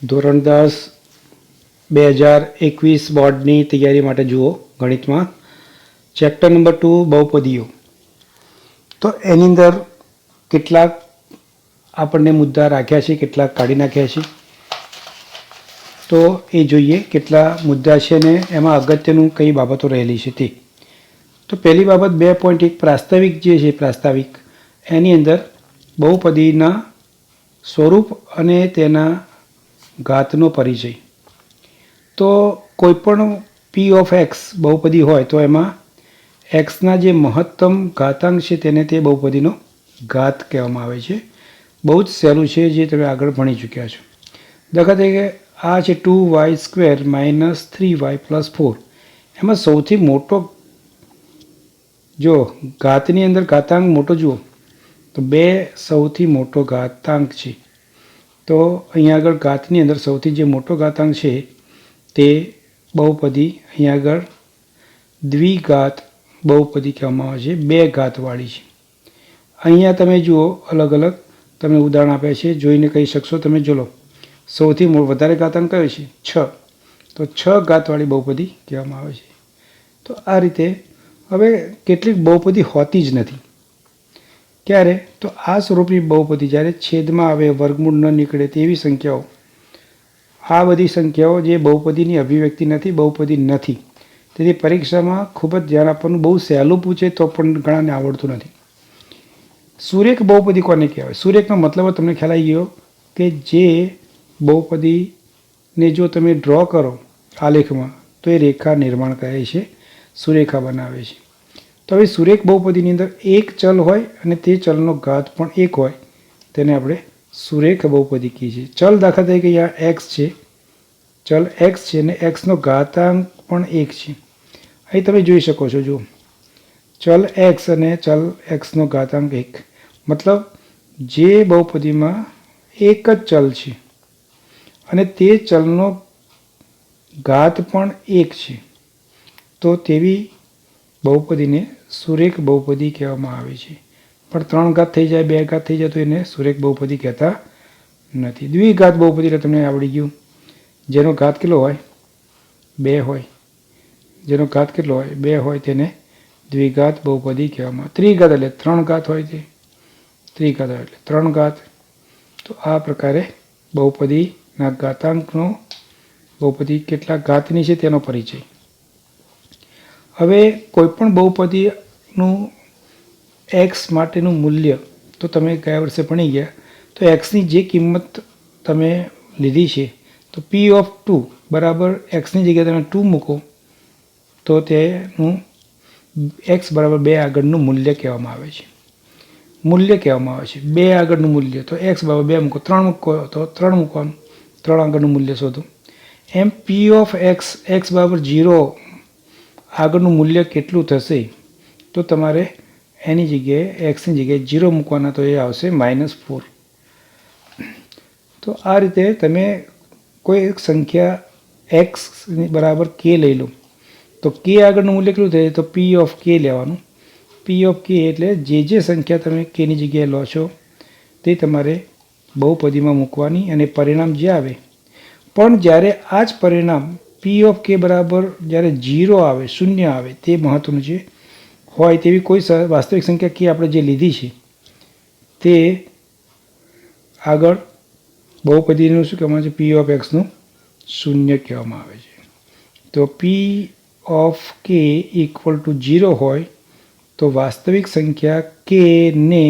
ધોરણ 10 2021 બોર્ડની તૈયારી માટે જુઓ ગણિતમાં ચેપ્ટર નંબર 2 બહુપદીઓ. તો એની અંદર કેટલાક આપણને મુદ્દા રાખ્યા છે, કેટલાક કાઢી નાખ્યા છે. તો એ જોઈએ કેટલા મુદ્દા છે ને એમાં અગત્યનું કઈ બાબતો રહેલી છે તે. તો પહેલી બાબત 2.1 પ્રાસ્તાવિક જે છે, પ્રાસ્તાવિક એની અંદર બહુપદીના સ્વરૂપ અને તેના ઘાતનો પરિચય. તો કોઈપણ પી ઓફ એક્સ બહુપદી હોય તો એમાં એક્સના જે મહત્તમ ઘાતાંક છે તેને તે બહુપદીનો ઘાત કહેવામાં આવે છે. બહુ જ સહેલું છે, જે તમે આગળ ભણી ચૂક્યા છો. દાખલા તરીકે આ છે 2y² - 3y + 4. એમાં સૌથી મોટો જો ઘાતની અંદર ઘાતાંક મોટો જુઓ તો 2 સૌથી મોટો ઘાતાંક છે. તો અહીંયા આગળ ઘાતની અંદર સૌથી જે મોટો ઘાતાંક છે તે બહુપદી અહીંયા આગળ દ્વિઘાત બહુપદી કહેવામાં આવે છે, 2 ઘાતવાળી છે. અહીંયા તમે જુઓ અલગ અલગ તમને ઉદાહરણ આપ્યા છે, જોઈને કહી શકશો તમે. જોલો સૌથી વધારે ઘાતાંક કયો છે? 6. તો 6 ઘાતવાળી બહુપદી કહેવામાં આવે છે. તો આ રીતે હવે કેટલીક બહુપદી હોતી જ નથી. ક્યારે? તો આ સ્વરૂપની બહુપદી જ્યારે છેદમાં આવે, વર્ગમૂળ ન નીકળે તેવી સંખ્યાઓ, આ બધી સંખ્યાઓ જે બહુપદીની અભિવ્યક્તિ નથી, બહુપદી નથી. તેથી પરીક્ષામાં ખૂબ જ ધ્યાન આપવાનું. બહુ સહેલું પૂછે તો પણ ઘણાને આવડતું નથી. સુરેખ બહુપદી કોને કહેવાય? સુરેખનો મતલબ તમને ખ્યાલ આવી ગયો કે જે બહુપદીને જો તમે ડ્રો કરો આલેખમાં તો એ રેખા નિર્માણ કરે છે, સુરેખા બનાવે છે. તો હવે સુરેખ બહુપદીની અંદર એક ચલ હોય અને તે ચલનો ઘાત પણ 1 હોય, તેને આપણે સુરેખ બહુપદી કહીએ છીએ. ચલ દાખલા તરીકે અહીંયા એક્સ છે, ચલ એક્સ છે અને એક્સનો ઘાતાંક પણ 1 છે. અહીં તમે જોઈ શકો છો. જો ચલ એક્સ અને ચલ એક્સનો ઘાતાંક 1, મતલબ જે બહુપદીમાં એક જ ચલ છે અને તે ચલનો ઘાત પણ 1 છે, તો તેવી બહુપદીને સુરેખ બહુપદી કહેવામાં આવે છે. પણ 3 ઘાત થઈ જાય, 2 ઘાત થઈ જાય તો એને સુરેખ બહુપદી કહેતા નથી. દ્વિઘાત બહુપદી એટલે તમને આવડી ગયું. જેનો ઘાત કેટલો હોય? 2 હોય. જેનો ઘાત કેટલો હોય? 2 હોય, તેને દ્વિઘાત બહુપદી કહેવામાં આવે. ત્રિઘાત એટલે 3 ઘાત હોય, તે ત્રિઘાત હોય એટલે 3 ઘાત. તો આ પ્રકારે બહુપદીના ઘાતાંકનો, બહુપદી કેટલા ઘાતની છે તેનો પરિચય. હવે કોઈપણ બહુપદીનું એક્સ માટેનું મૂલ્ય તો તમે ગયા વર્ષે ભણી ગયા. તો એક્સની જે કિંમત તમે લીધી છે તો P(2) બરાબર એક્સની જગ્યાએ તમે 2 મૂકો તો તેનું એક્સ બરાબર 2 આગળનું મૂલ્ય કહેવામાં આવે છે. મૂલ્ય કહેવામાં આવે છે 2 આગળનું મૂલ્ય. તો એક્સ બરાબર 2 મૂકો, 3 મૂકો તો 3 મૂકવાનું, 3 આગળનું મૂલ્ય શોધો. એમ P(x) એક્સ બરાબર 0 આગળનું મૂલ્ય કેટલું થશે? તો તમારે એની જગ્યાએ એક્સની જગ્યાએ 0 મૂકવાના, તો એ આવશે -4. તો આ રીતે તમે કોઈ એક સંખ્યા એક્સ બરાબર કે લઈ લો તો કે આગળનું મૂલ્ય કેટલું થાય? તો P(k) લેવાનું. P(k) એટલે જે સંખ્યા તમે કેની જગ્યાએ લો છો તે તમારે બહુપદીમાં મૂકવાની અને પરિણામ જે આવે. પણ જ્યારે આ જ પરિણામ P(k) બરાબર જ્યારે 0 આવે, 0 આવે, તે મહત્વનું છે, હોય તેવી કોઈ વાસ્તવિક સંખ્યા કે આપણે જે લીધી છે તે આગળ બહુપદીનું શું કહેવામાં આવે છે? P(x) નું 0 કહેવામાં આવે છે. તો P(k) = 0 હોય તો વાસ્તવિક સંખ્યા કે ને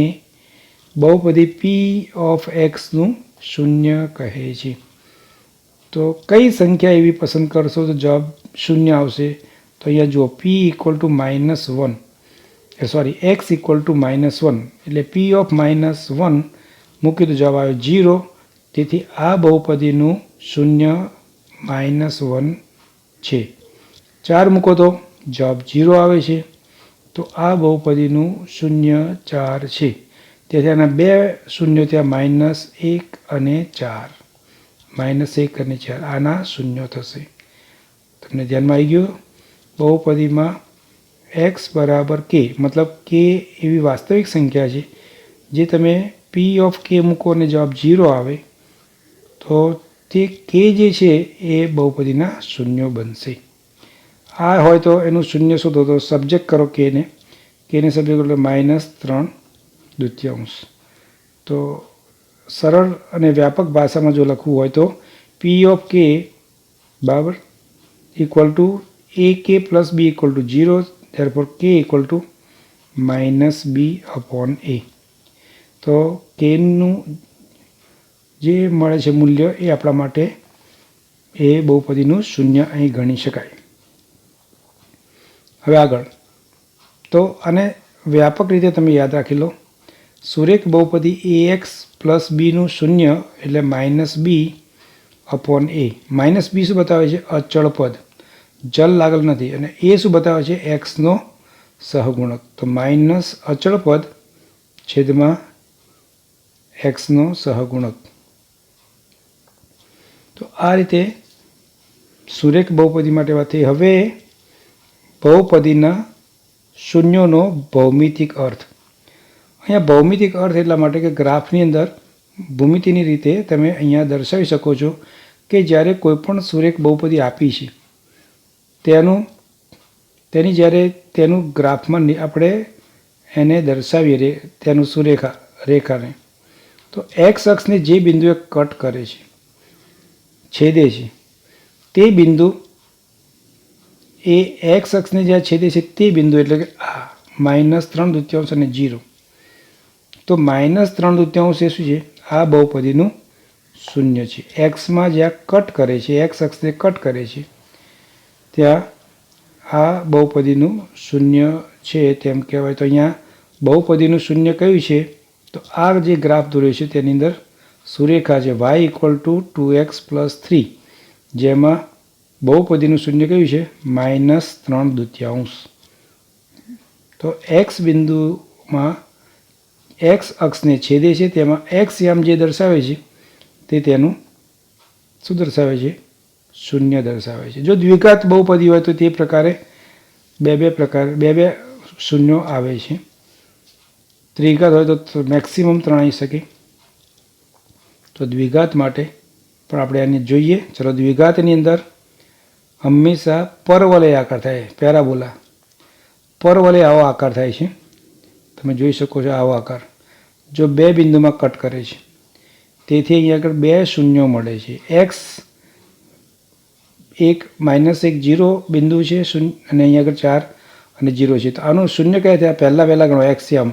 બહુપદી P(x) નું 0 કહે છે. તો કઈ સંખ્યા એવી પસંદ કરશો તો જવાબ 0 આવશે? તો અહીંયા જુઓ P = -1, x = -1 એટલે P(-1) મૂક્યું તો જવાબ આવ્યો 0. તેથી આ બહુપદીનું 0 -1 છે. 4 મૂકો તો જવાબ 0 આવે છે. તો આ બહુપદીનું 0 4 છે. તેથી આના 2 શૂન્ય ત્યાં -1 અને 4, -1 અને 4 આના 0 થશે. તમને ધ્યાનમાં આવી ગયું? બહુપદીમાં x બરાબર k, મતલબ k એવી વાસ્તવિક સંખ્યા છે જે તમે P(k) મૂકો અને જવાબ 0 આવે તો તે કે જે છે એ બહુપદીના શૂન્યો બનશે. આ હોય તો એનું શૂન્ય શોધો તો સબ્જેક્ટ કરો કેને સબ્જેક્ટ કરો એટલે -3/2. તો સરળ અને વ્યાપક ભાષામાં જો લખવું હોય તો પી ઓફ કે બરાબર equal to a k plus b equal to 0, therefore k equal to -b/a. તો કેનું જે મળે છે મૂલ્ય એ આપણા માટે એ બહુપદીનું શૂન્ય અહીં ગણી શકાય. હવે આગળ તો આને વ્યાપક રીતે તમે યાદ રાખી લો. સુરેખ બહુપદી ax પ્લસ બીનું શૂન્ય એટલે -b/a. -b શું બતાવે છે? અચળ પદ, ચલ લાગેલ નથી. અને એ શું બતાવે છે? એક્સનો સહગુણક. તો માઇનસ અચળ પદ છેદમાં એક્સનો સહગુણક. તો આ રીતે સુરેખ બહુપદી માટે વાત થઈ. હવે બહુપદીના શૂન્યોનો ભૌમિતિક અર્થ. અહીંયા ભૌમિતિક અર્થ એટલા માટે કે ગ્રાફની અંદર ભૂમિતિની રીતે તમે અહીંયા દર્શાવી શકો છો કે જ્યારે કોઈ પણ સુરેખ બહુપદી આપી છે તેની જ્યારે તેનું ગ્રાફમાં આપણે એને દર્શાવીએ તેનું રેખાને, તો એક્સ અક્ષને જે બિંદુએ કટ કરે છે, છેદે છે, તે બિંદુ એ એક્સ અક્ષને જ્યાં છેદે છે તે બિંદુ એટલે કે આ -3/2 અને 0. તો -3/2 એ શું છે? આ બહુપદીનું શૂન્ય છે. એક્સમાં જ્યાં કટ કરે છે, એક્સ અક્ષને કટ કરે છે ત્યાં આ બહુપદીનું શૂન્ય છે તેમ કહેવાય. તો અહીંયા બહુપદીનું શૂન્ય કયું છે? તો આ જે ગ્રાફ દોર્યો છે તેની અંદર સુરેખા છે y ઇક્વલ ટુ 2x + 3, જેમાં બહુપદીનું શૂન્ય કયું છે? -3/2. તો એક્સ બિંદુમાં એક્સ અક્ષને છેદે છે તેમાં એક્સ યામ જે દર્શાવે છે તે તેનું શું દર્શાવે છે? શૂન્ય દર્શાવે છે. જો દ્વિઘાત બહુપદી હોય તો તે પ્રકારે બે શૂન્યો આવે છે. ત્રિઘાત હોય તો મેક્સિમમ 3 આવી શકે. તો દ્વિઘાત માટે પણ આપણે આને જોઈએ. ચલો, દ્વિઘાતની અંદર હંમેશા પરવલય આકાર થાય, પેરાબોલા પરવલય આવો આકાર થાય છે. તમે જોઈ શકો છો આવો આકાર જો બે બિંદુમાં કટ કરે છે. તેથી અહીંયા આગળ બે શૂન્યો મળે છે. એક્સ -1 0 બિંદુ છે અને અહીંયા આગળ 4 અને 0 છે. તો આનું શૂન્ય કયા થયા? પહેલાં ગણો એક્સ યામ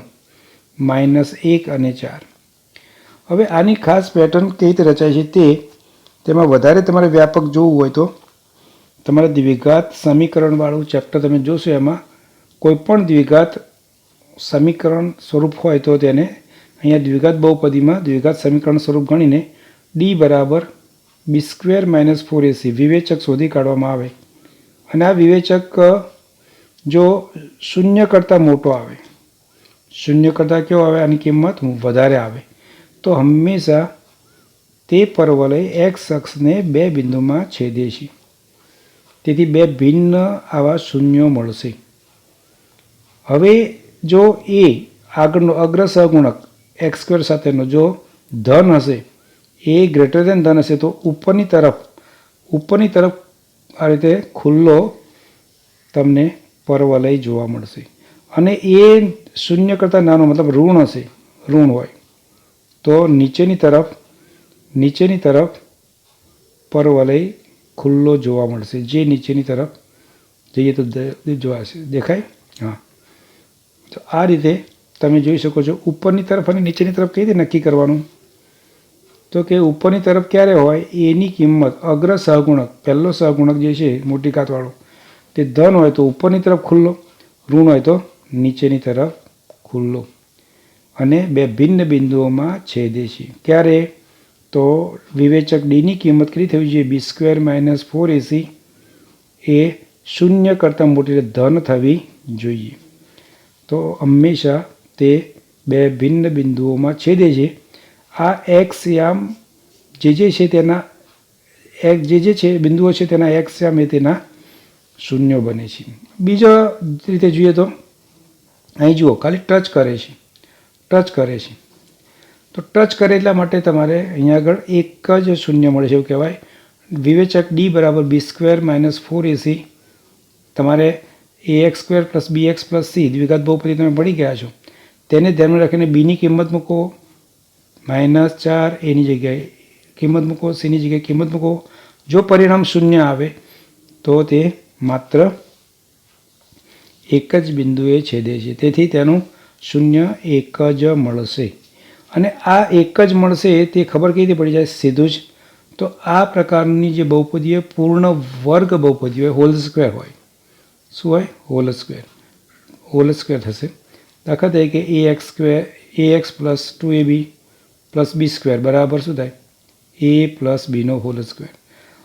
-1 અને 4. હવે આની ખાસ પેટર્ન કઈ રીતે રચાય છે તેમાં વધારે તમારે વ્યાપક જોવું હોય તો તમારે દ્વિઘાત સમીકરણવાળું ચેપ્ટર તમે જોશો. એમાં કોઈ પણ દ્વિઘાત સમીકરણ સ્વરૂપ હોય તો તેને અહીંયા દ્વિઘાત બહુપદીમાં દ્વિઘાત સમીકરણ સ્વરૂપ ગણીને d બરાબર b² - 4ac વિવેચક શોધી કાઢવામાં આવે. અને આ વિવેચક જો શૂન્ય કરતાં મોટો આવે, શૂન્ય કરતાં કેવો આવે? આની કિંમત વધારે આવે તો હંમેશા તે પરવલય એક્સ અક્ષને બે બિંદુમાં છેદે છે. તેથી બે ભિન્ન આવા શૂન્યો મળશે. હવે જો એ આગળનો અગ્ર સહગુણક x² સાથેનો જો ધન હશે, એ ગ્રેટર ધેન ધન હશે, તો ઉપરની તરફ આ રીતે ખુલ્લો તમને પરવલય જોવા મળશે. અને એ શૂન્ય કરતાં નાનો મતલબ ઋણ હશે, ઋણ હોય તો નીચેની તરફ પરવલય ખુલ્લો જોવા મળશે. જે નીચેની તરફ જઈએ તો જોવાશે, દેખાય? હા. તો આ રીતે તમે જોઈ શકો છો. ઉપરની તરફ અને નીચેની તરફ કઈ રીતે નક્કી કરવાનું? તો કે ઉપરની તરફ ક્યારે હોય? એની કિંમત અગ્ર સહગુણક, પહેલો સહગુણક જે છે મોટી કાતવાળો, તે ધન હોય તો ઉપરની તરફ ખુલ્લો, ઋણ હોય તો નીચેની તરફ ખુલ્લો. અને બે ભિન્ન બિંદુઓમાં છેદે છે. ક્યારે? તો વિવેચક ડીની કિંમત કેટલી થવી જોઈએ? b² - 4ac એ શૂન્ય કરતાં મોટી ધન થવી જોઈએ. તો હંમેશા તે બે ભિન્ન બિંદુઓમાં છેદે છે. આ એક્સ યામ જે છે તેના જે છે બિંદુઓ છે તેના એક્સ યામ એ તેના શૂન્યો બને છે. બીજા રીતે જોઈએ તો અહીં જુઓ, ખાલી ટચ કરે છે. તો તો ટચ કરે એટલા માટે તમારે અહીંયા આગળ એક જ શૂન્ય મળે છે એવું કહેવાય. વિવેચક ડી બરાબર બી સ્ક્વેર માઇનસ 4ac તમારે ax square plus bx plus c દ્વિઘાત બહુપદી તમે ભણી ગયા છો. તેને ધ્યાનમાં રાખીને બીની કિંમત મૂકો -4 એની જગ્યાએ કિંમત મૂકો, સીની જગ્યાએ કિંમત મૂકો. જો પરિણામ શૂન્ય આવે તો તે માત્ર એક જ બિંદુએ છેદે છે, તેથી તેનું શૂન્ય એક જ મળશે. અને આ એક જ મળશે તે ખબર કઈ રીતે પડી જાય? સીધું જ. તો આ પ્રકારની જે બહુપદી હોય પૂર્ણ વર્ગ બહુપદી હોય, હોલ સ્ક્વેર હોય. શું હોય? હોલ સ્ક્વેર થશે. દાખલા તરીકે ax square ax plus 2ab plus B square બરાબર શું થાય? a પ્લસ બીનો હોલ સ્ક્વેર.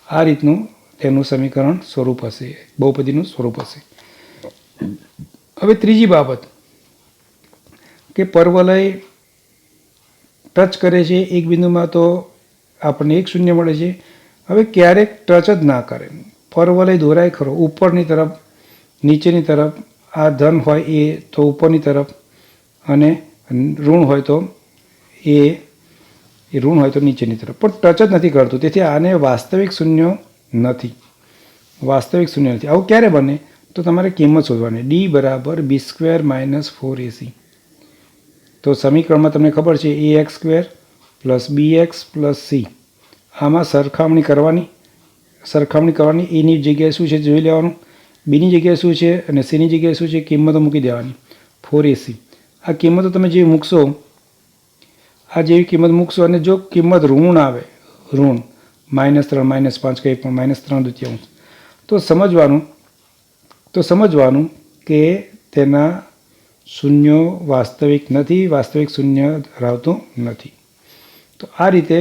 આ રીતનું તેનું સમીકરણ સ્વરૂપ હશે, બહુપદીનું સ્વરૂપ હશે. હવે ત્રીજી બાબત કે પરવલય ટચ કરે છે એક બિંદુમાં તો આપણને એક શૂન્ય મળે છે. હવે ક્યારેક ટચ જ ના કરે, પરવલય દોરાય ખરો ઉપરની તરફ નીચેની તરફ, આ ધન હોય એ તો ઉપરની તરફ અને ઋણ હોય તો એ ઋણ હોય તો નીચેની તરફ, પણ ટચ જ નથી કરતું. તેથી આને વાસ્તવિક શૂન્ય નથી. આવું ક્યારે બને? તો તમારે કિંમત શોધવાની. ડી બરાબર બી સ્ક્વેર માઇનસ 4ac. તો સમીકરણમાં તમને ખબર છે ax square plus bx plus c. આમાં સરખામણી કરવાની, એની જગ્યાએ શું છે જોઈ લેવાનું, બીની જગ્યાએ શું છે અને સીની જગ્યાએ શું છે, કિંમતો મૂકી દેવાની. 4ac આ કિંમતો તમે જે મૂકશો, આ જેવી કિંમત મૂકશો અને જો કિંમત ઋણ આવે, ઋણ -3 -5 કંઈ પણ -3 દૂતીયાંશ, તો સમજવાનું કે તેના શૂન્યો વાસ્તવિક નથી, વાસ્તવિક શૂન્ય ધરાવતું નથી. તો આ રીતે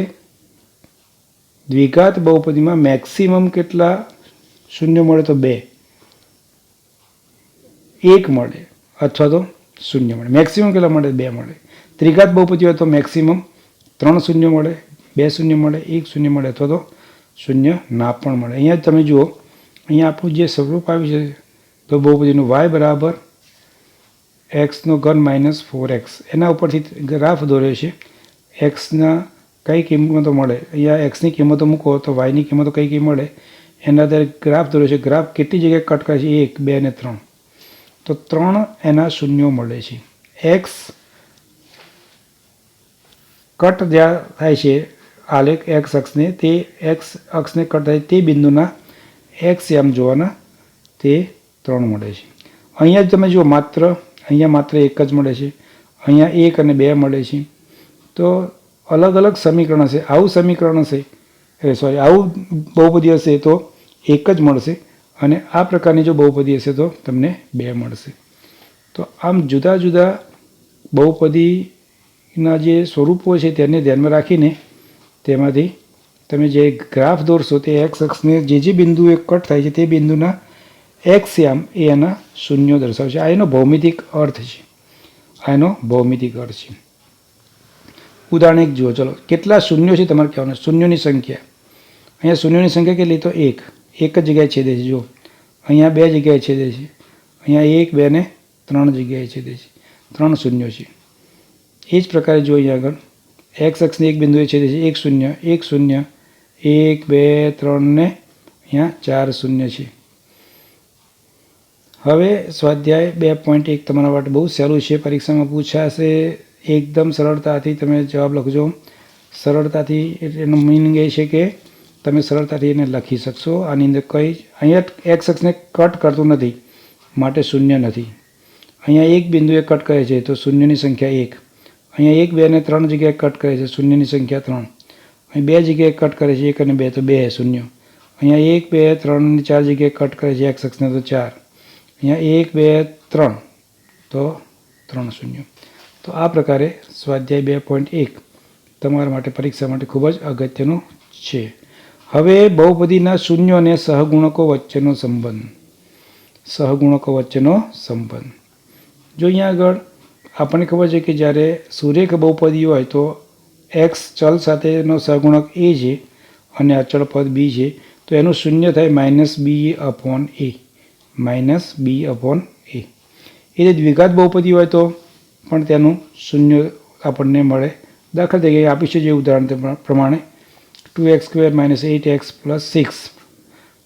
દ્વિઘાત બહુપદીમાં મેક્સિમમ કેટલા શૂન્ય મળે? તો 2, 1 મળે અથવા તો શૂન્ય મળે. મેક્સિમમ કેટલા મળે? 2 મળે. ત્રિઘાત બહુપદી હોય તો મેક્સિમમ 3 શૂન્ય મળે, 2 શૂન્ય મળે, 1 શૂન્ય મળે અથવા તો શૂન્ય ના પણ મળે. અહીંયા તમે જુઓ, અહીંયા આપણું જે સ્વરૂપ આવ્યું છે તો બહુપદીનું y બરાબર એક્સનો ઘન માઇનસ 4x, એના ઉપરથી ગ્રાફ દોર્યો છે. એક્સના કઈ કિંમતો મળે, અહીંયા એક્સની કિંમતો મૂકો તો વાયની કિંમતો કઈ મળે એના આધારે ગ્રાફ દોર્યો છે. ગ્રાફ કેટલી જગ્યાએ કટ કરે છે? 1, 2 અને 3. તો 3 એના શૂન્યો મળે છે. એક્સ કટ જ્યાં થાય છે આલેખ એક્સ અક્ષને, તે એક્સ અક્ષને કટ થાય તે બિંદુના એક્સ આમ જોવાના તે 3 મળે છે. અહીંયા જ તમે જુઓ, અહીંયા માત્ર 1 જ મળે છે, અહીંયા 1 અને 2 મળે છે. તો અલગ અલગ સમીકરણ હશે. આવું સમીકરણ હશે, આવું બહુપદી હશે તો 1 જ મળશે, અને આ પ્રકારની જો બહુપદી હશે તો તમને 2 મળશે. તો આમ જુદા જુદા બહુપદીના જે સ્વરૂપો છે તેને ધ્યાનમાં રાખીને તેમાંથી તમે જે ગ્રાફ દોરશો તે એક્સ અક્ષને જે બિંદુએ કટ થાય છે તે બિંદુના એક્સ આમ એ એના શૂન્યો દર્શાવશે. આ એનો ભૌમિતિક અર્થ છે. ઉદાહરણ 1 જુઓ. ચલો, કેટલા શૂન્યો છે તમારે કહેવાનું? શૂન્યોની સંખ્યા. અહીંયા શૂન્યોની સંખ્યા કેટલી? તો 1. એક જ જગ્યાએ છેદે છે. જો અહીંયા 2 જગ્યાએ છેદે છે, અહીંયા 1, 2 ને 3 જગ્યાએ છેદે છે. 3 શૂન્યો છે. એ જ પ્રકારે જો અહીંયા આગળ એક્સ અક્ષને એક બિંદુએ છેદે છે, 1 શૂન્ય 1 શૂન્ય 1, 2, 3 ને અહીંયા 4 શૂન્ય છે. હવે સ્વાધ્યાય 2.1 તમારા માટે બહુ સહેલું છે, પરીક્ષામાં પૂછાશે. એકદમ સરળતાથી તમે જવાબ લખજો. સરળતાથી એનો મિનિંગ એ છે કે તમે સરળતાથી એને લખી શકશો. આની અંદર અહીંયા એક્સ અક્ષને કટ કરતું નથી માટે શૂન્ય નથી. અહીંયા એક બિંદુએ કટ કરે છે તો શૂન્યની સંખ્યા 1. અહીંયા 1, 2 અને 3 જગ્યાએ કટ કરે છે, શૂન્યની સંખ્યા 3. અહીં 2 જગ્યાએ કટ કરે છે, 1 અને 2 તો 2 શૂન્ય. અહીંયા 1, 2, 3 અને 4 જગ્યાએ કટ કરે છે એક્સ અક્ષને તો 4. અહીંયા 1, 2, 3 તો 3 શૂન્ય. તો આ પ્રકારે સ્વાધ્યાય 2.1 તમારા માટે પરીક્ષા માટે ખૂબ જ અગત્યનું છે. હવે બહુપદીના શૂન્ય અને સહગુણકો વચ્ચેનો સંબંધ. જો અહીંયા આગળ આપણને ખબર છે કે જ્યારે સુરેખ બહુપદી હોય તો એક્સ ચલ સાથેનો સહગુણક એ છે અને અચળ પદ બી છે, તો એનું શૂન્ય થાય -b/a. એ દ્વિઘાત બહુપદી હોય તો પણ તેનું શૂન્ય આપણને મળે દાખલા તરીકે આપીશું જે ઉદાહરણ પ્રમાણે 2x² - 8x + 6.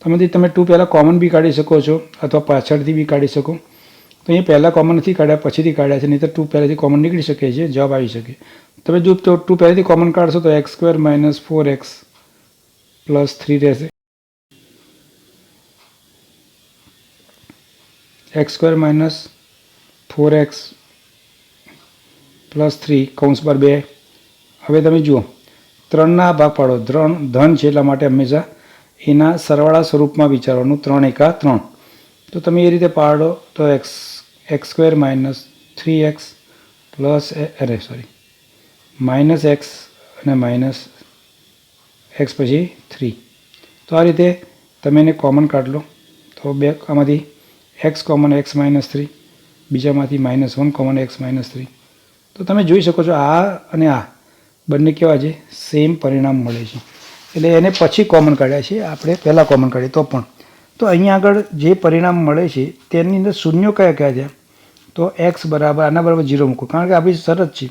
તેમાંથી તમે 2 પહેલાં કોમન બી કાઢી શકો છો અથવા પાછળથી બી કાઢી શકો. તો અહીંયા પહેલાં કોમન નથી કાઢ્યા, પછીથી કાઢ્યા છે, નહીં તો 2 પહેલાંથી કોમન નીકળી શકે છે, જવાબ આવી શકે. તમે જો 2 પહેલાંથી કોમન કાઢશો તો x² - 4x + 3 રહેશે. x² - 4x + 3 કૌંસ પર 2. હવે તમે જુઓ 3ના ભાગ પાડો. ધન છે એટલા માટે હંમેશા એના સરવાળા સ્વરૂપમાં વિચારવાનું. 3 × 3. તો તમે એ રીતે પાડો તો x² - 3x પ્લસ -x અને -x પછી 3. તો આ રીતે તમે એને કોમન કાઢ લો. તો આમાંથી x common x - 3, બીજામાંથી -1 common x - 3. તો તમે જોઈ શકો છો આ અને આ બંને કેવા છે, સેમ પરિણામ મળે છે. એટલે એને પછી કોમન કાઢ્યા છે, આપણે પહેલાં કોમન કાઢીએ તો પણ. તો અહીંયા આગળ જે પરિણામ મળે છે તેની અંદર શૂન્યો કયા કયા છે? તો x બરાબર આના બરાબર 0 મૂકો, કારણ કે આપણી શરત છે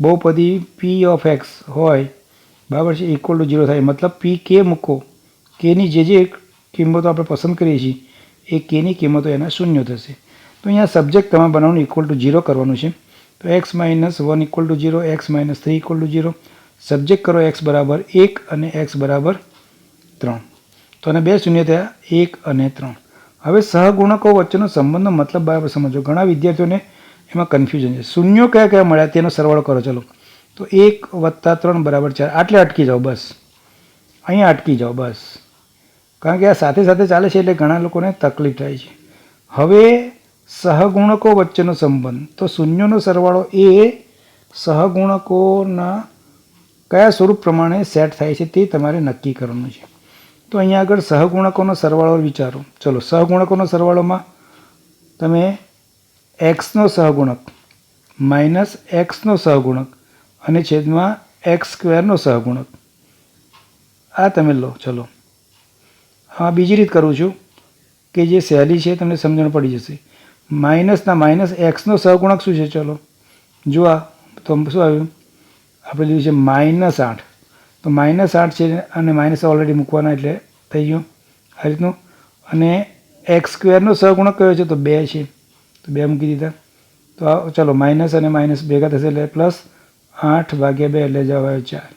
બહુપદી p ઓફ x હોય બરાબર છે = 0 થાય. મતલબ p k મૂકો, kની જે કિંમતો આપણે પસંદ કરીએ છીએ એ kની કિંમતો એના શૂન્ય થશે. તો અહીંયા સબ્જેક્ટ તમારે બનાવવાનું =0 કરવાનું છે. તો x - 1 = 0, x - 3 = 0. સબ્જેક્ટ કરો x બરાબર 1 અને x બરાબર 3. તો આને બે શૂન્ય થયા, 1 અને 3. હવે સહગુણકો વચ્ચેનો સંબંધનો મતલબ બરાબર સમજો. ઘણા વિદ્યાર્થીઓને એમાં કન્ફ્યુઝન છે. શૂન્યો કયા કયા મળ્યા તેનો સરવાળો કરો. ચલો, તો 1 + 3 = 4. આટલે અટકી જાઓ, બસ અહીંયા અટકી જાઓ બસ, કારણ કે આ સાથે સાથે ચાલે છે એટલે ઘણા લોકોને તકલીફ થાય છે. હવે સહગુણકો વચ્ચેનો સંબંધ, તો શૂન્યોનો સરવાળો એ સહગુણકોના કયા સ્વરૂપ પ્રમાણે સેટ થાય છે તે તમારે નક્કી કરવાનું છે. તો અહીંયા આગળ સહગુણકોનો સરવાળો વિચારો. ચલો, સહગુણકોનો સરવાળોમાં તમે xનો સહગુણક માઇનસ xનો સહગુણક અને છેદમાં x² નો સહગુણક આ તમે લો. ચલો, હા બીજી રીત કરું છું કે જે સહેલી છે, તમને સમજણ પડી જશે. -xનો સહગુણક શું છે? ચલો જો આ તો શું આવ્યું, આપણે લીધું છે -8. તો -8 છે અને માઇનસ ઓલરેડી મૂકવાના એટલે થઈ ગયું આ રીતનું. અને x² નો સહગુણક કયો છે? તો 2 છે, તો 2 મૂકી દીધા. તો ચલો માઇનસ અને માઇનસ ભેગા થશે એટલે +8/2 એટલે જવાબ આવ્યો 4.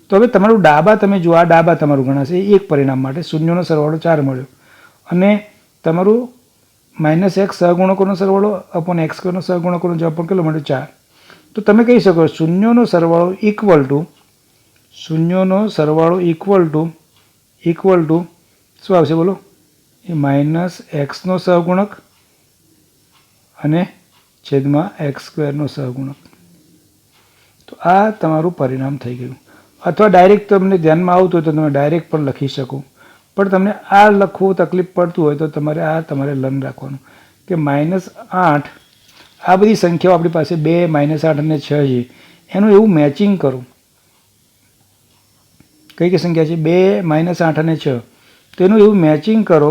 તો હવે તમારું ડાબા તમે જુઓ, આ ડાબા તમારું ગણાશે એક પરિણામ માટે. શૂન્યનો સરવાળો 4 મળ્યો અને તમારું -x સહગુણકોનો સરવાળો / x² નો સહગુણકોનો જવાબ પણ કેટલો મળ્યો? 4. તો તમે કહી શકો શૂન્યનો સરવાળો ઇક્વલ ટુ શું આવશે બોલો? એ -x નો સહગુણક અને છેદમાં x² નો સહગુણક. તો આ તમારું પરિણામ થઈ ગયું. અથવા ડાયરેક્ટ તમને ધ્યાનમાં આવતું હોય તો તમે ડાયરેક્ટ પણ લખી શકો, પણ તમને આ લખવું તકલીફ પડતું હોય તો તમારે લર્ન રાખવાનું કે -8 આ બધી સંખ્યાઓ આપણી પાસે 2, -8 અને 6 છે, એનું એવું મેચિંગ કરો. કઈ સંખ્યા છે? 2, -8 અને 6. તો એનું એવું મેચિંગ કરો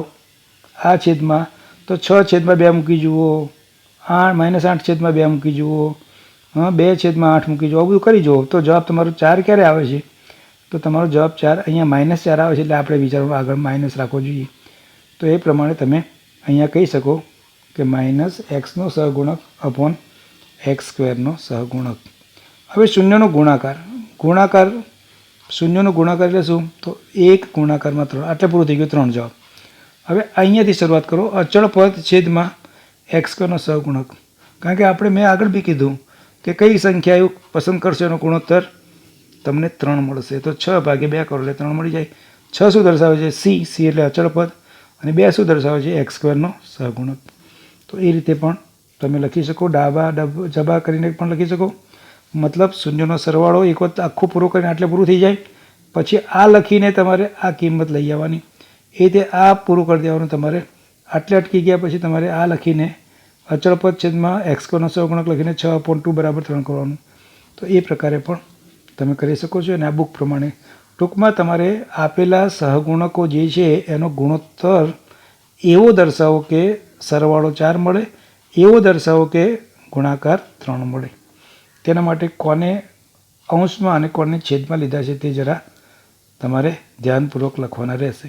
આ છેદમાં. તો 6/2 મૂકી જુઓ, -8/2 મૂકી જુઓ, 2/8 મૂકી જુઓ, આવું બધું કરી જુઓ. તો જવાબ તમારો 4 ક્યારે આવે છે? તો તમારો જવાબ 4 અહીંયા -4 આવે છે એટલે આપણે વિચારવાનું આગળ માઇનસ રાખવો જોઈએ. તો એ પ્રમાણે તમે અહીંયા કહી શકો કે -x નો સહગુણક / x² નો સહગુણક. હવે શૂન્યનો ગુણાકાર શૂન્યનો ગુણાકાર એટલે શું? તો 1 ગુણાકારમાં 3. આટલે પૂરું થઈ ગયું, 3 જવાબ. હવે અહીંયાથી શરૂઆત કરો. અચળ પદ છેદમાં x² નો સહગુણક. કારણ કે મેં આગળ બી કીધું કે કઈ સંખ્યા એવું પસંદ કરશો એનો ગુણોત્તર તમને 3 મળશે. તો 6/2 કરો એટલે 3 મળી જાય. 6 શું દર્શાવે છે? c એટલે અચળ પદ, અને 2 શું દર્શાવે છે? x² નો સહગુણક. તો એ રીતે પણ તમે લખી શકો, ડાબા જબા કરીને પણ લખી શકો. મતલબ શૂન્યનો સરવાળો એક વખત આખું પૂરું કરીને આટલે પૂરું થઈ જાય, પછી આ લખીને તમારે આ કિંમત લઈ આવવાની. એ રીતે આ પૂરું કરી દેવાનું તમારે. આટલે અટકી ગયા પછી તમારે આ લખીને અચળ પદ છેદમાં x² નો સહગુણક લખીને 6/2 = 3 કરવાનું. તો એ પ્રકારે પણ તમે કરી શકો છો. અને આ બુક પ્રમાણે ટૂંકમાં તમારે આપેલા સહગુણકો જે છે એનો ગુણોત્તર એવો દર્શાવો કે સરવાળો 4 મળે, એવો દર્શાવો કે ગુણાકાર 3 મળે. તેના માટે કોને અંશમાં અને કોણને છેદમાં લીધા છે તે જરા તમારે ધ્યાનપૂર્વક લખવાના રહેશે.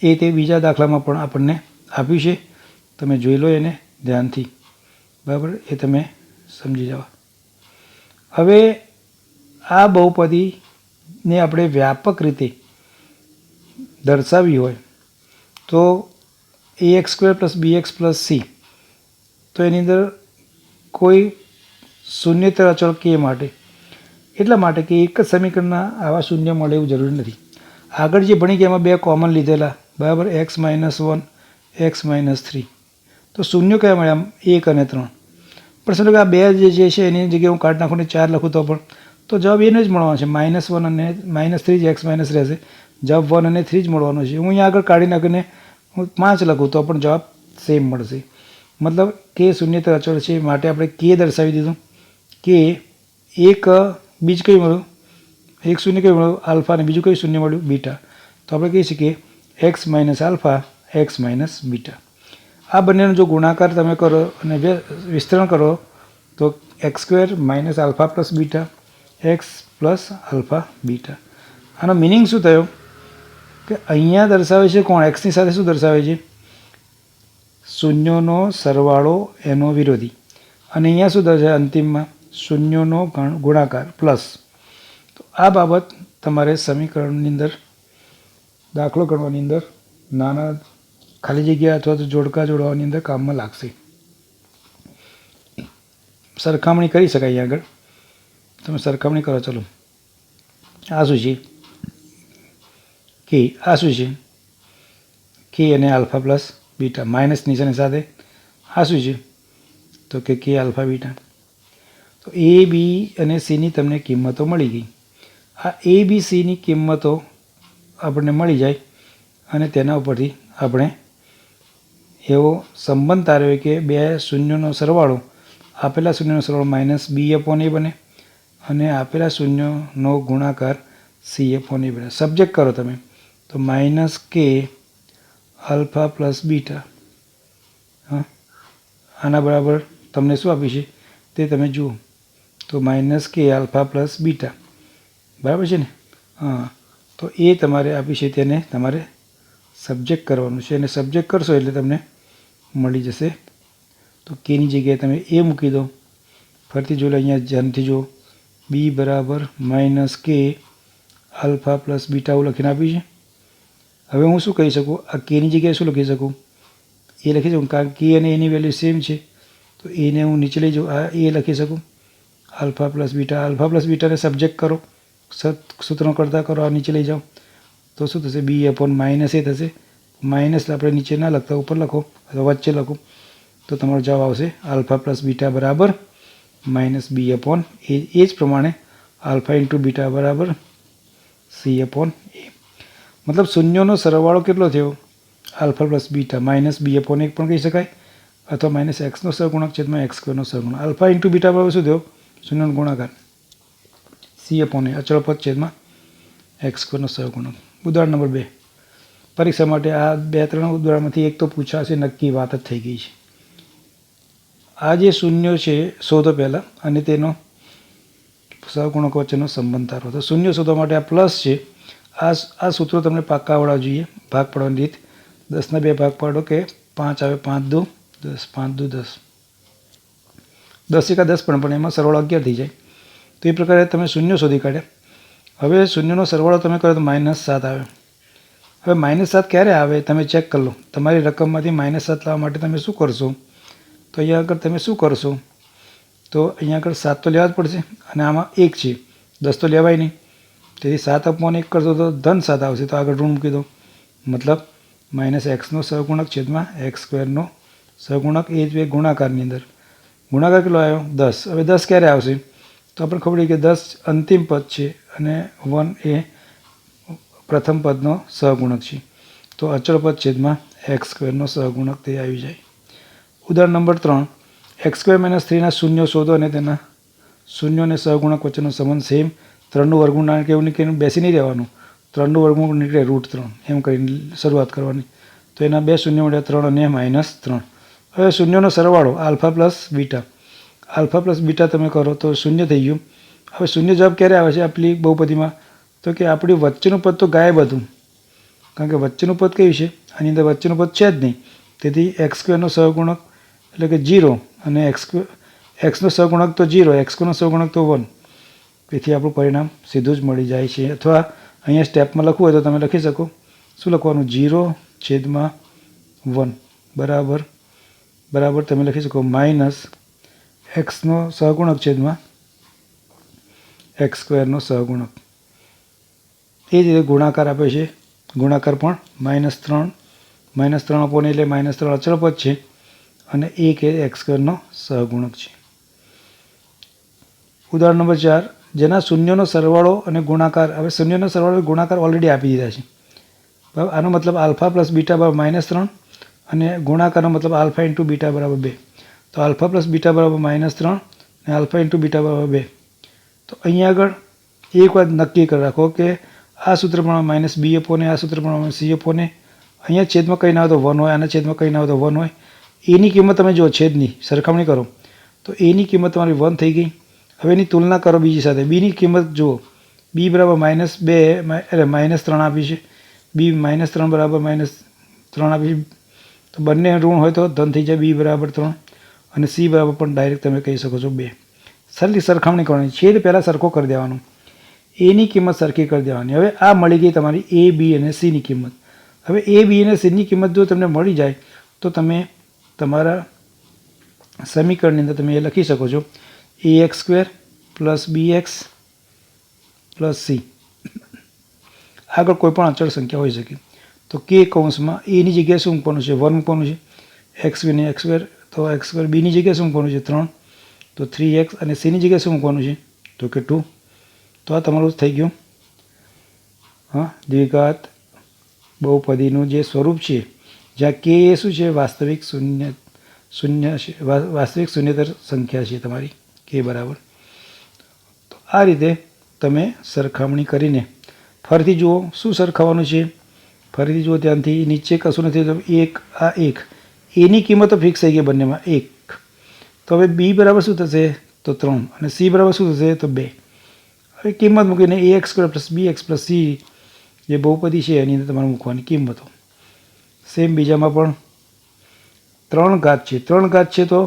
એ તે બીજા દાખલામાં પણ આપણને આપ્યું છે, તમે જોઈ લો એને ધ્યાનથી, બરાબર, એ તમે સમજી જાઓ. હવે આ બહુપદીને આપણે વ્યાપક રીતે દર્શાવી હોય તો ax² + bx + c, તો એની અંદર કોઈ શૂન્યેતર અચળ k માટે, એટલા માટે કે એક જ સમીકરણના આવા શૂન્ય મળે એવું જરૂરી નથી. આગળ જે ભણી ગયા એમાં બે કોમન લીધેલા, બરાબર, x - 1 x - 3, તો શૂન્ય કયા મળ્યા? આમ 1 અને 3. પણ સમજો કે આ બે જે છે એની જગ્યાએ હું કાઢી નાખું ને 4 લખું તો પણ તો જવાબ એને જ મળવાનો છે. -1 અને -3 જ x માઇનસ રહેશે, જવાબ 1 અને 3 જ મળવાનો છે. હું અહીંયા આગળ કાઢી નાખીને હું 5 લખું તો પણ જવાબ સેમ મળશે. મતલબ કે શૂન્યેતર અચળ છે માટે આપણે કે દર્શાવી દીધું કે એક બીજ કયું મળ્યું? એક શૂન્ય કયું મળ્યું? આલ્ફા, અને બીજું કયું શૂન્ય મળ્યું? બીટા. તો આપણે કહી શકીએ x - આલ્ફા x - બીટા. આ બંનેનો જો ગુણાકાર તમે કરો અને વિસ્તરણ કરો તો x² - alpha + beta x + alpha beta. આનો મિનિંગ શું થયો કે અહીંયા દર્શાવે છે કોણ? એક્સની સાથે શું દર્શાવે છે? શૂન્યોનો સરવાળો એનો વિરોધી. અને અહીંયા શું દર્શાવે? અંતિમમાં શૂન્યોનો ગુણાકાર પ્લસ. તો આ બાબત તમારે સમીકરણની અંદર દાખલો ગણવાની અંદર નાના ખાલી જગ્યા અથવા તો જોડકા જોડવાની અંદર કામમાં લાગશે. સરખામણી કરી શકાય. અહીંયા આગળ તમે સરખામણી કરો. ચલો, આ શું છે? કે આ શું છે? કે અને આલ્ફા પ્લસ બીટા, માઇનસ નિશાની સાથે. આ શું છે? તો કે આલ્ફા બીટા. તો એ, બી અને સીની તમને કિંમતો મળી ગઈ. આ એ, બી, સીની કિંમતો આપણને મળી જાય અને તેના ઉપરથી આપણે એવો સંબંધ તારવ્યો કે બે શૂન્યનો સરવાળો, આપેલા શૂન્યનો સરવાળો -b/a બને અને આપેલા શૂન્યનો ગુણાકાર c/a બને. સબ્જેક્ટ કરો તમે તો -k આલ્ફા પ્લસ બીટા. હા, આના બરાબર તમને શું આપ્યું છે તે તમે જુઓ. તો -k આલ્ફા પ્લસ બીટા, બરાબર છે ને? હા, તો એ તમારે આપી છે તેને તમારે સબ્જેક્ટ કરવાનું છે, અને સબ્જેક્ટ કરશો એટલે તમને મળી જશે. તો કેની જગ્યાએ તમે એ મૂકી દો. ફરીથી જોઈ લો, અહીંયા ધ્યાનથી જુઓ. b બરાબર -k આલ્ફા પ્લસ બીટા એવું લખીને આપ્યું છે. હવે હું શું કહી શકું? આ કેની જગ્યાએ શું લખી શકું? એ લખી શકું, કારણ કે અને એની વેલ્યુ સેમ છે. તો એને હું નીચે લઈ જાઉં, આ એ લખી શકું alpha plus beta. Alpha plus બીટાને સબ્જેક્ટ કરો, સૂત્રો કરતા કરો, આ નીચે લઈ જાઓ તો શું થશે? b/-a થશે. માઇનસ આપણે નીચે ના લખતા ઉપર લખો અથવા વચ્ચે લખો તો તમારો જવાબ આવશે આલ્ફા પ્લસ બીટા બરાબર -b/a. એ જ પ્રમાણે આલ્ફા ઇન્ટુ બીટા બરાબર c/a. મતલબ શૂન્યોનો સરવાળો કેટલો થયો? આલ્ફા પ્લસ બીટા -b/1 પણ કહી શકાય, અથવા -x નો સહગુણક છેદમાં x² નો સહગુણક. આલ્ફા ઇન્ટુ બીટા બરાબર શું થયો? શૂન્યનો ગુણાકાર c/a, અચળ પદ છેદમાં x² નો સહગુણક. ઉદાહરણ નંબર 2. પરીક્ષા માટે આ 2-3 ઉદાહરણમાંથી એક તો પૂછાશે, નક્કી વાત જ થઈ ગઈ છે. આ જે શૂન્ય છે શોધો પહેલાં, અને તેનો સહગુણકો વચ્ચેનો સંબંધ તારો. તો શૂન્ય શોધવા માટે આ પ્લસ છે. આ સૂત્રો તમને પાક્કા આવડવા જોઈએ. ભાગ પાડવાની રીત: 10ના 2 ભાગ પાડો કે 5 આવે, 5 × 2 = 10, 5 × 2 = 10, 10 × 10 પણ એમાં સરવાળો 11 થઈ જાય. તો એ પ્રકારે તમે શૂન્ય શોધી કાઢ્યા. હવે શૂન્યનો સરવાળો તમે કરો તો -7 આવે. હવે -7 ક્યારે આવે તમે ચેક કરી લો. તમારી રકમમાંથી -7 લાવવા માટે તમે શું કરશો? તો અહીંયા આગળ તમે શું કરશો? તો અહીંયા આગળ 7 તો લેવા જ પડશે, અને આમાં 1 છે, 10 તો લેવાય નહીં. તેથી 7/1 કરશો તો -7 આવશે, તો આગળ ઋણ મૂકી દો. મતલબ -x નો સહગુણક છેદમાં x² નો સહગુણક. એ જ ગુણાકારની અંદર ગુણાકાર કેટલો આવ્યો? 10. હવે 10 ક્યારે આવશે? તો આપણે ખબર પડી કે 10 અંતિમ પદ છે અને 1 એ પ્રથમ પદનો સહગુણક છે. તો અચળ પદ છેદમાં x² નો સહગુણક તે આવી જાય. ઉદાહરણ નંબર 3. x² - 3ના શૂન્યો શોધો અને તેના શૂન્યો અને સહગુણક વચ્ચેનો સંબંધ સેમ. 3નું વર્ગમૂળ ના કે એવું કે બેસી નહીં રહેવાનું. 3નું વર્ગમૂળ નીકળે √3 એમ કરીને શરૂઆત કરવાની. તો એના બે શૂન્ય મળ્યા 3 અને -3. હવે શૂન્યનો સરવાળો alpha plus beta. Alpha plus beta તમે કરો તો શૂન્ય થઈ ગયું. હવે શૂન્ય જવાબ ક્યારે આવે છે આપણી બહુપદીમાં? તો કે આપણી વચ્ચેનું પદ તો ગાયબ હતું, કારણ કે વચ્ચેનું પદ કયું છે? આની અંદર વચ્ચેનું પદ છે જ નહીં. તેથી એક્સ સ્ક્વેરનો સહગુણક એટલે કે 0 અને એક્સનો સહગુણક તો 0, એક્સનો સહગુણક તો 1. તેથી આપણું પરિણામ સીધું જ મળી જાય છે. અથવા અહીંયા સ્ટેપમાં લખવું હોય તો તમે લખી શકો. શું લખવાનું? 0/1 બરાબર તમે લખી શકો માઇનસ એક્સનો સહગુણક છેદમાં એક્સ સ્ક્વેરનો સહગુણક. એ જ રીતે ગુણાકાર આપે છે. ગુણાકાર પણ -3 એટલે -3 અચળ પદ છે અને 1 એ એક્સ સ્ક્વેરનો સહગુણક છે. ઉદાહરણ નંબર 4, જેના શૂન્યનો સરવાળો અને ગુણાકાર. હવે શૂન્યનો સરવાળો અને ગુણાકાર ઓલરેડી આપી દીધા છે. બરાબર, આનો મતલબ આલ્ફા પ્લસ બીટા બરાબર -3 અને ગુણાકારનો મતલબ આલ્ફા ઇન્ટુ બીટા બરાબર 2. તો આલ્ફા પ્લસ બીટા બરાબર -3 અને આલ્ફા ઇન્ટુ બીટા બરાબર 2. તો અહીંયા આગળ એક વાત નક્કી કરી રાખો કે આ સૂત્ર પ્રમાણે -b/a, આ સૂત્ર પ્રમાણે c/a. અહીંયા છેદમાં કંઈ ના હોય તો 1 હોય, આના છેદમાં કંઈ ના હોય તો 1 હોય. એની કિંમત તમે જુઓ, છેદની સરખામણી કરો તો એની કિંમત તમારી 1 થઈ ગઈ. હવે એની તુલના કરો બીજી સાથે. બીની કિંમત જુઓ, b બરાબર -2 એટલે -3 આપી છે, b -3 બરાબર -3 આપી છે. તો બંને ઋણ હોય તો ધન થઈ જાય, b બરાબર 3 અને c બરાબર પણ ડાયરેક્ટ તમે કહી શકો છો 2. સરખી સરખામણી કરવાની, છેદ પહેલાં સરખો કરી દેવાનો, એની કિંમત સરખી કરી દેવાની. હવે આ મળી ગઈ તમારી a, b અને cની કિંમત. હવે a, b અને cની કિંમત જો તમને મળી જાય તો તમે તમારા સમીકરણની અંદર તમે એ લખી શકો છો ax² + bx + c. આગળ કોઈ પણ અચળ સંખ્યા હોઈ શકે. તો k કૌંસમાં એની જગ્યાએ શું મૂકવાનું છે? 1 મૂકવાનું છે. x² ને x², તો x². બીની જગ્યાએ શું મૂકવાનું છે? 3, તો 3x. અને cની જગ્યાએ શું મૂકવાનું છે? તો કે 2. તો આ તમારું થઈ ગયું દ્વિઘાત બહુપદીનું જે સ્વરૂપ છે, જ્યાં k એ શું છે? વાસ્તવિક શૂન્યતર સંખ્યા છે તમારી k બરાબર. તો આ રીતે તમે સરખામણી કરીને ફરીથી જુઓ શું સરખાવવાનું છે. ફરીથી જુઓ ત્યાંથી, નીચે કશું નથી. તો 1, આ 1, એની કિંમત તો ફિક્સ થઈ ગઈ બંનેમાં 1. તો હવે b બરાબર શું થશે? તો 3 અને c બરાબર શું થશે? તો 2. હવે કિંમત મૂકીને ax² + bx + c જે બહુપદી છે એની અંદર તમારે મૂકવાની કિંમતો. સેમ બીજામાં પણ 3 ઘાત છે. 3 ઘાત છે તો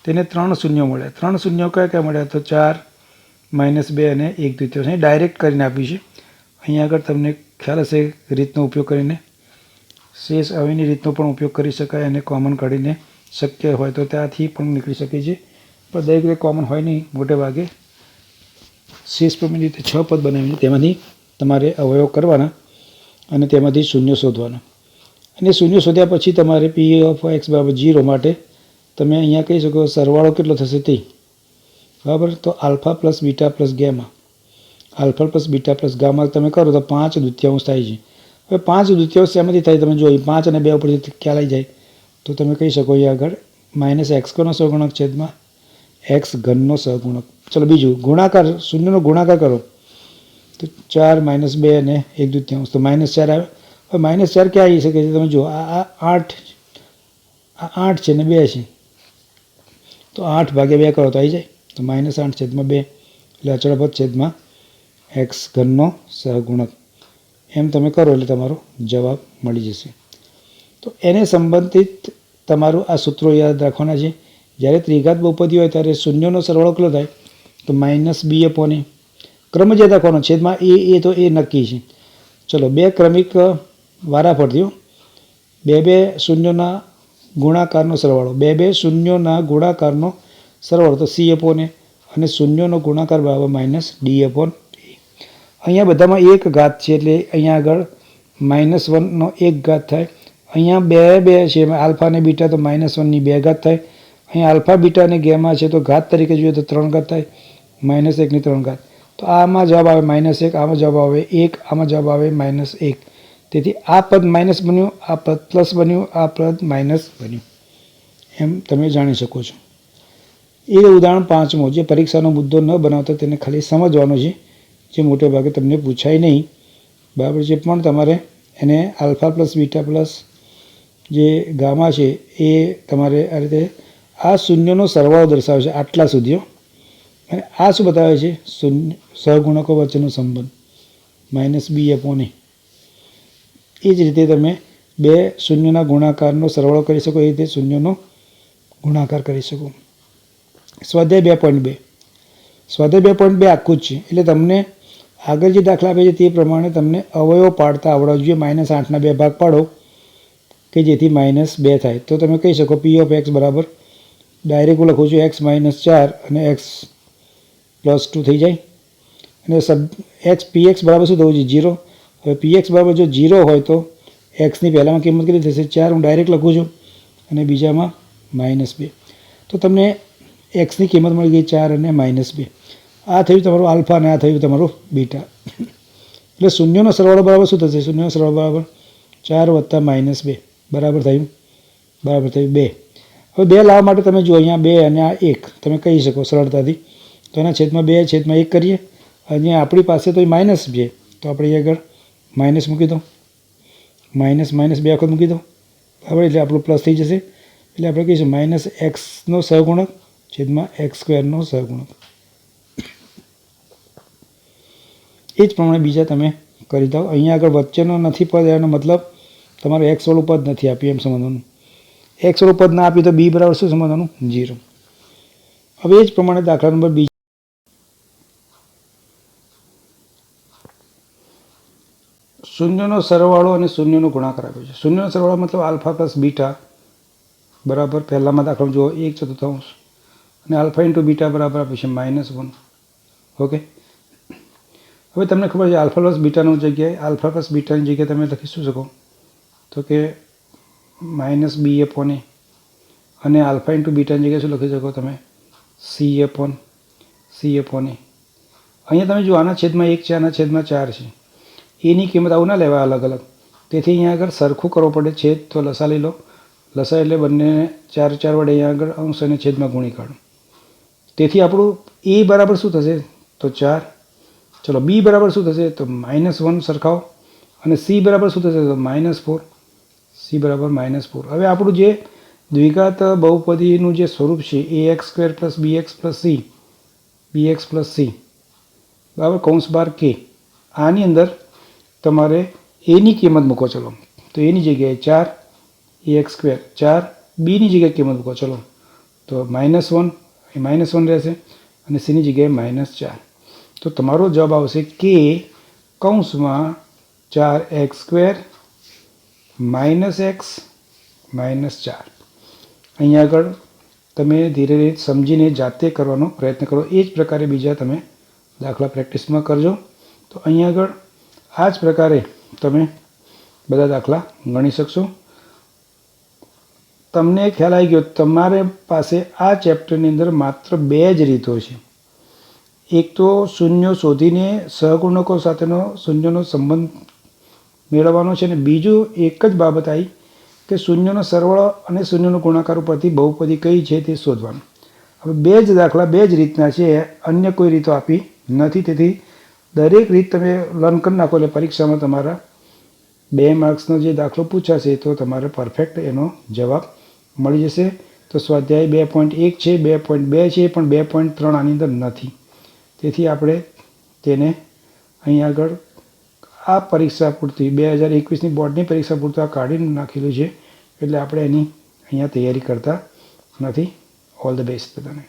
તેને 3 શૂન્યો મળ્યા. 3 શૂન્યો કયા મળ્યા? તો 4, -2 અને 1/3. અહીં ડાયરેક્ટ કરીને આપ્યું છે. અહીંયા આગળ તમને ખ્યાલ હશે રીતનો ઉપયોગ કરીને. શેષ અવયની રીતનો પણ ઉપયોગ કરી શકાય અને કોમન કાઢીને શક્ય હોય તો ત્યાંથી પણ નીકળી શકે છે. પણ દરેક રીતે કોમન હોય નહીં. મોટે ભાગે શેષ પ્રમાણે રીતે 6 પદ બનાવીને તેમાંથી તમારે અવયવ કરવાના અને તેમાંથી શૂન્ય શોધવાના. અને શૂન્ય શોધ્યા પછી તમારે p(x) = 0 માટે તમે અહીંયા કહી શકો સરવાળો કેટલો થશે તે. બરાબર, તો alpha plus beta plus gamma. Alpha plus beta plus gamma તમે કરો તો 5/2 થાય છે. હવે 5/2 શેમાંથી થાય? તમે જો 5 અને 2 ઉપરથી ખ્યાલ આવી જાય તો તમે કહી શકો અહીંયા આગળ -x² સહગુણક છેદમાં x ઘનનો સહગુણક. ચલો બીજું ગુણાકાર, શૂન્યનો ગુણાકાર કરો તો 4 - 2 અને 1/2 તો -4 આવે. હવે -4 ક્યાં આવી શકે છે? તમે જુઓ, આ 8 છે ને 2 છે, તો 8/2 કરો તો આવી જાય. તો -8/2 એટલે અચળ પદ છેદમાં x ઘનનો સહગુણક. એમ તમે કરો એટલે તમારો જવાબ મળી જશે. તો એને સંબંધિત તમારું આ સૂત્રો યાદ રાખવાના છે. જ્યારે ત્રિઘાત બહુપદી હોય ત્યારે શૂન્યનો સરવાળો કેટલો થાય? તો -b/a. ક્રમ જ રાખવાનો, છેદમાં a તો એ નક્કી છે. ચલો 2 ક્રમિક વારાફરતીઓ, 2 શૂન્યોના ગુણાકારનો સરવાળો, 2 શૂન્યોના ગુણાકારનો સરવાળો તો c/a અને શૂન્યોનો ગુણાકાર બરાબર -d/a. અહીંયા બધામાં 1 ઘાત છે એટલે અહીંયા આગળ -1નો 1 ઘાત થાય. અહીંયા 2 છે આલ્ફા અને બીટા, તો -1ની 2 ઘાત થાય. અહીંયા આલ્ફા બીટા અને ગેમા છે તો ઘાત તરીકે જોઈએ તો 3 ઘાત થાય, -1ની 3 ઘાત. તો આમાં જવાબ આવે -1, આમાં જવાબ આવે 1, આમાં જવાબ આવે -1. તેથી આ પદ માઇનસ બન્યું, આ પદ પ્લસ બન્યું, આ પદ માઇનસ બન્યું. એમ તમે જાણી શકો છો. એ ઉદાહરણ 5મું, જે પરીક્ષાનો મુદ્દો ન બનાવતો તેને ખાલી સમજવાનો છે, જે મોટે ભાગે તમને પૂછાય નહીં. બરાબર છે, પણ તમારે એને આલ્ફા પ્લસ બીટા પ્લસ જે ગામા છે એ તમારે આ રીતે આ શૂન્યનો સરવાળો દર્શાવે છે આટલા સુધીઓ, અને આ શું બતાવે છે? શૂન્ય સહગુણકો વચ્ચેનો સંબંધ -b/a. એ જ રીતે તમે બે શૂન્યના ગુણાકારનો સરવાળો કરી શકો, એ રીતે શૂન્યનો ગુણાકાર કરી શકો. સ્વાધ્યાય 2.2 સ્વાધ્યાય 2.2 આખું જ છે. એટલે તમને આગળ જે દાખલા આપે છે તે પ્રમાણે તમને અવયવો પાડતા આવડવા જોઈએ. -8ના 2 ભાગ પાડો કે જેથી -2 થાય. તો તમે કહી શકો p ઓફ x બરાબર, ડાયરેક્ટ હું લખું છું x - 4 અને x + 2 થઈ જાય. અને px બરાબર શું થવું જોઈએ? 0. હવે px બરાબર જો 0 હોય તો xની પહેલામાં કિંમત કેટલી થશે? 4. હું ડાયરેક્ટ લખું છું અને બીજામાં -2. તો તમને xની કિંમત મળી ગઈ 4 અને -2. આ થયું તમારું આલ્ફા અને આ થયું તમારું બીટા. એટલે શૂન્યનો સરવાળો બરાબર શું થશે? શૂન્યનો સરવાળો બરાબર 4 + -2 બરાબર થયું 2. હવે 2 લાવવા માટે તમે જુઓ અહીંયા 2 અને આ 1 તમે કહી શકો સરળતાથી. તો એના છેદમાં 2/1 કરીએ. અહીંયા આપણી પાસે તો માઇનસ છે, તો આપણે અહીં આગળ માઇનસ મૂકી દો, માઇનસ 2 વખત મૂકી દો, બરાબર. એટલે આપણું પ્લસ થઈ જશે. એટલે આપણે કહીશું -xનો સહગુણક છેદમાં x² નો સહગુણક. એ જ પ્રમાણે બીજા તમે કરી દો. અહીંયા આગળ વચ્ચેનો નથી પદ, એનો મતલબ તમારે x વાળું પદ નથી આપ્યું એમ સમજવાનું. x વાળું પદ ના આપ્યું તો b બરાબર શું સમજવાનું? 0. હવે એ જ પ્રમાણે દાખલા નંબર 2 શૂન્યનો સરવાળો અને શૂન્યનો ગુણાકાર આપ્યો છે. શૂન્યનો સરવાળો મતલબ આલ્ફા પ્લસ બીટા બરાબર, પહેલામાં દાખલા જુઓ 1/4 અને આલ્ફા ઇન્ટુ બીટા બરાબર આપ્યું છે -1. ઓકે. હવે તમને ખબર છે આલ્ફા પ્લસ બીટાની જગ્યાએ તમે લખી શું શકો? તો કે -b/a અને આલ્ફા ઇન્ટુ બીટાની જગ્યાએ શું લખી શકો તમે? c/a. અહીંયા તમે જો આના છેદમાં 1 છે, આના છેદમાં 4 છે. એની કિંમત આવું ના લેવાય અલગ અલગ. તેથી અહીંયા આગળ સરખું કરવો પડે. છેદ તો લસા લઈ લો, લસા એટલે બંને 4 વડે અહીંયા આગળ અંશ અને છેદમાં ગુણી કાઢો. તેથી આપણું a બરાબર શું થશે? તો 4. ચલો b બરાબર શું થશે? તો -1 સરખાવો. અને c બરાબર શું થશે? તો -4. c બરાબર -4. હવે આપણું જે દ્વિઘાત બહુપદીનું જે સ્વરૂપ છે ax² + bx + c બરાબર કૌંસ બાર k, આની અંદર તમારે એની કિંમત મૂકો. ચલો તો એની જગ્યાએ 4 ax², 4 બીની જગ્યાએ કિંમત મૂકો. ચલો તો -1 એ -1 રહેશે અને સીની જગ્યાએ -4. તો તમારો જવાબ આવશે k કૌંસમાં 4x² - x -4. અહીંયા આગળ તમે ધીરે ધીરે સમજીને જાતે કરવાનો પ્રયત્ન કરો. એ જ પ્રકારે બીજા તમે દાખલા પ્રેક્ટિસમાં કરજો. તો અહીંયા આગળ આ જ પ્રકારે તમે બધા દાખલા ગણી શકશો. તમને ખ્યાલ આવી ગયો. તમારે પાસે આ ચેપ્ટરની અંદર માત્ર 2 જ રીતો છે. એક તો શૂન્ય શોધીને સહગુણકો સાથેનો શૂન્યનો સંબંધ મેળવવાનો છે, અને બીજું એક જ બાબત આવી કે શૂન્યનો સરવાળો અને શૂન્યનો ગુણાકાર ઉપરથી બહુપદી કઈ છે તે શોધવાનું. હવે 2 જ દાખલા 2 જ રીતના છે, અન્ય કોઈ રીતો આપી નથી. તેથી દરેક રીત તમે લર્ન કરી નાખો એટલે પરીક્ષામાં તમારા 2 માર્ક્સનો જે દાખલો પૂછાશે તો તમારે પરફેક્ટ એનો જવાબ મળી જશે. તો સ્વાધ્યાય 2.1 છે, 2.2 છે, પણ 2.3 આની અંદર નથી. તેથી આપણે તેને અહીં આગળ આ પરીક્ષા પૂરતી 2021ની બોર્ડની પરીક્ષા પૂરતું આ કાઢીને નાખેલું છે. એટલે આપણે એની અહીંયા તૈયારી કરતા નથી. ઓલ ધ બેસ્ટ બધાને.